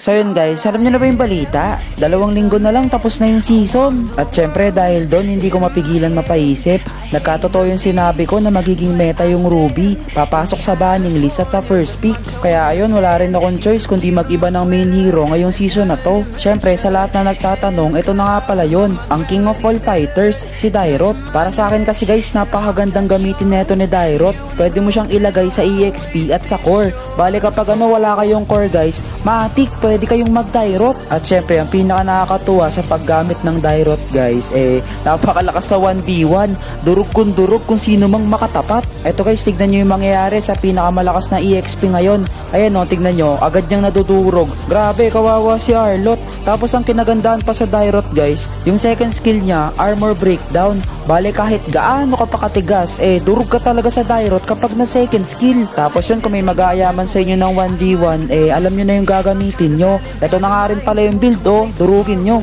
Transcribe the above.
So yun guys, alam nyo na ba yung balita? 2 linggo na lang tapos na yung season. At syempre dahil doon hindi ko mapigilan mapaisip. Nagkatotoo yung sinabi ko na magiging meta yung Ruby. Papasok sa banning list at sa first pick. Kaya ayun, wala rin akong choice kundi mag-iba ng main hero ngayong season na to. Syempre sa lahat na nagtatanong, ito na nga pala yun. Ang king of all fighters, si Dairot. Para sa akin kasi guys, napakagandang gamitin neto ni Dairot. Pwede mo siyang ilagay sa EXP at sa core. Bale kapag wala kayong core guys, matik pwede kayong mag-Dairot. At syempre ang pinaka nakakatuwa sa paggamit ng Dairot guys, napakalakas sa 1v1. Durog kung sino mang makatapat. Eto guys, tignan nyo yung mangyayari sa pinakamalakas na EXP ngayon. Ayan o, tignan nyo, agad niyang nadudurog. Grabe, kawawa si Arlott. Tapos ang kinagandaan pa sa Dairot guys, yung second skill niya, armor breakdown. Bale kahit gaano ka pa katigas, durog ka talaga sa Dairot kapag na second skill. Tapos yun, kung may mag-aayaman sa inyo ng 1v1, alam nyo na yung gagamitin nyo. Ito na nga rin pala yung build, durugin nyo.